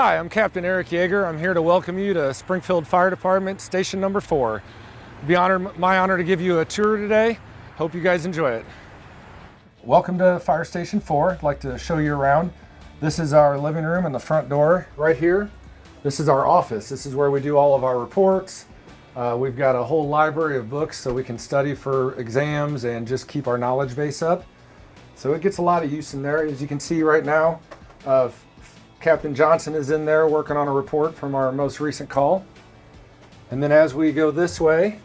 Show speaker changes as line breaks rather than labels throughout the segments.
Hi, I'm Captain Eric Jaeger. I'm here to welcome you to Springfield Fire Department, Station Number 4. It'd be my honor to give you a tour today. Hope you guys enjoy it. Welcome to Fire Station 4. I'd like to show you around. This is our living room and the front door right here. This is our office. This is where we do all of our reports. We've got a whole library of books so we can study for exams and just keep our knowledge base up. So it gets a lot of use in there. As you can see right now, Captain Johnson is in there working on a report from our most recent call. And then as we go this way,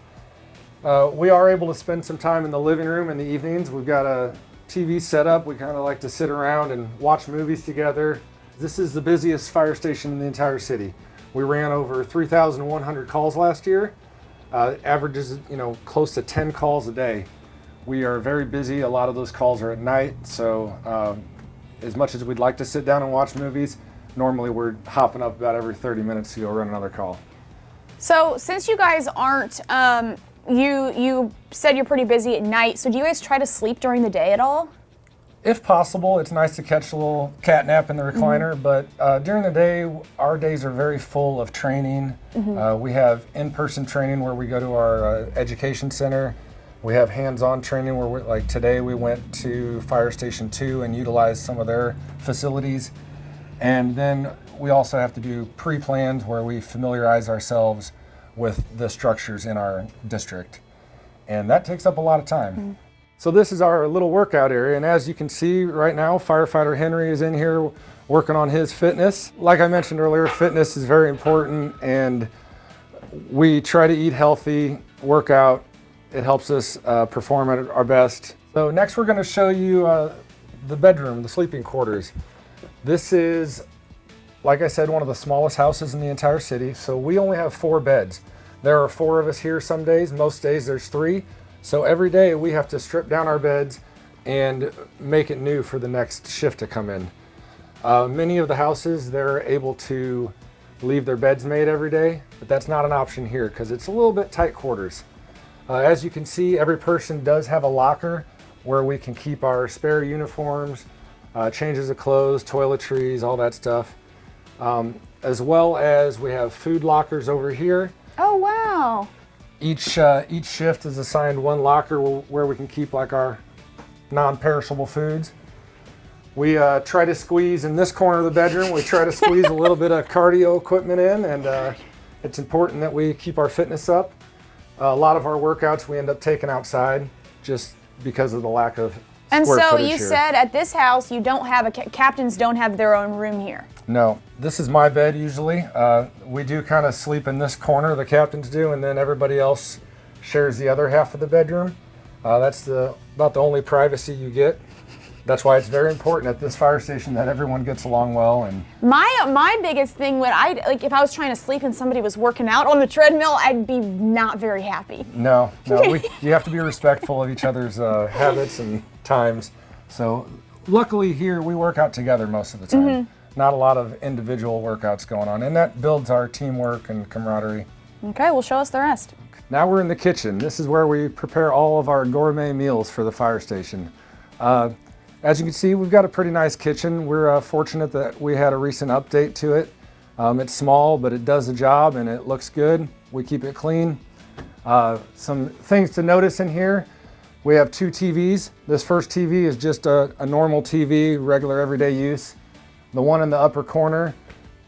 we are able to spend some time in the living room in the evenings. We've got a TV set up. We kind of like to sit around and watch movies together. This is the busiest fire station in the entire city. We ran over 3,100 calls last year. Averages, close to 10 calls a day. We are very busy. A lot of those calls are at night, so as much as we'd like to sit down and watch movies, normally we're hopping up about every 30 minutes to go run another call.
So since you guys aren't, you said you're pretty busy at night, so do you guys try to sleep during the day at all?
If possible. It's nice to catch a little cat nap in the recliner, but during the day, our days are very full of training. We have in-person training where we go to our education center. We have hands-on training where, like today, we went to Fire Station 2 and utilized some of their facilities. And then we also have to do pre-plans where we familiarize ourselves with the structures in our district. And that takes up a lot of time. So this is our little workout area, and as you can see right now, firefighter Henry is in here working on his fitness. Like I mentioned earlier, fitness is very important, and we try to eat healthy, work out. It helps us perform at our best. So next we're going to show you the bedroom, the sleeping quarters. This is, like I said, one of the smallest houses in the entire city, so we only have 4 beds. There are 4 of us here some days, most days there's 3. So every day we have to strip down our beds and make it new for the next shift to come in. Many of the houses, they're able to leave their beds made every day, but that's not an option here because it's a little bit tight quarters. As you can see, every person does have a locker where we can keep our spare uniforms, changes of clothes, toiletries, all that stuff. As well as we have food lockers over here.
Oh, wow.
Each shift is assigned one locker where we can keep like our non-perishable foods. We try to squeeze in this corner of the bedroom, we try to squeeze a little bit of cardio equipment in, and it's important that we keep our fitness up. A lot of our workouts we end up taking outside just because of the lack of
And
square
so
footage
you
here.
said at this house you don't have captains don't have their own room here.
No, this is my bed usually. We do kind of sleep in this corner, the captains do, and then everybody else shares the other half of the bedroom. That's about the only privacy you get. That's why it's very important at this fire station that everyone gets along well. And
my biggest thing when if I was trying to sleep and somebody was working out on the treadmill, I'd be not very happy.
No, you have to be respectful of each other's habits and times. So luckily here we work out together most of the time. Not a lot of individual workouts going on, and that builds our teamwork and camaraderie.
Okay, well, show us the rest.
Now we're in the kitchen. This is where we prepare all of our gourmet meals for the fire station. As you can see, we've got a pretty nice kitchen. We're fortunate that we had a recent update to it. It's small, but it does the job and it looks good. We keep it clean. Some things to notice in here. We have 2 TVs. This first TV is just a normal TV, regular everyday use. The one in the upper corner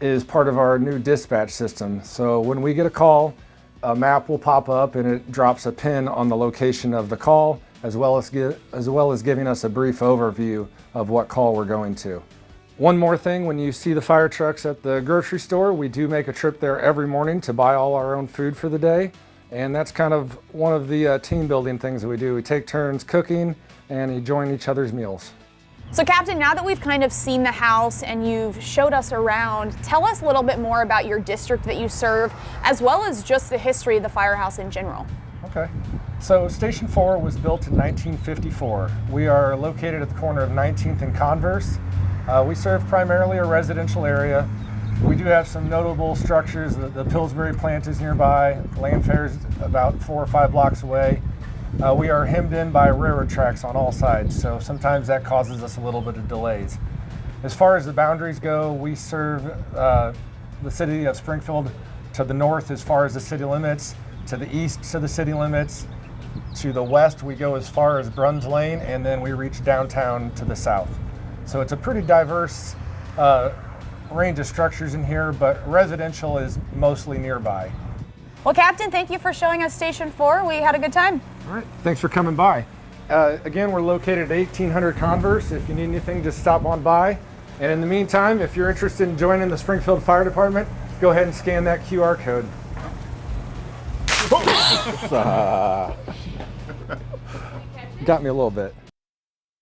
is part of our new dispatch system. So when we get a call, a map will pop up and it drops a pin on the location of the call, as well as giving us a brief overview of what call we're going to. One more thing, when you see the fire trucks at the grocery store, we do make a trip there every morning to buy all our own food for the day. And that's kind of one of the team building things that we do. We take turns cooking and enjoying each other's meals.
So Captain, now that we've kind of seen the house and you've showed us around, tell us a little bit more about your district that you serve, as well as just the history of the firehouse in general.
Okay. So Station 4 was built in 1954. We are located at the corner of 19th and Converse. We serve primarily a residential area. We do have some notable structures. The Pillsbury plant is nearby. Landfair is about 4 or 5 blocks away. We are hemmed in by railroad tracks on all sides, so sometimes that causes us a little bit of delays. As far as the boundaries go, we serve the city of Springfield to the north as far as the city limits, to the east to the city limits, to the west we go as far as Bruns Lane, and then we reach downtown to the south. So it's a pretty diverse range of structures in here, but residential is mostly nearby.
Well, Captain, thank you for showing us Station 4. We had a good time.
All right, thanks for coming by. Again, we're located at 1800 Converse. If you need anything, just stop on by. And in the meantime, if you're interested in joining the Springfield Fire Department, go ahead and scan that QR code. Got me a little bit.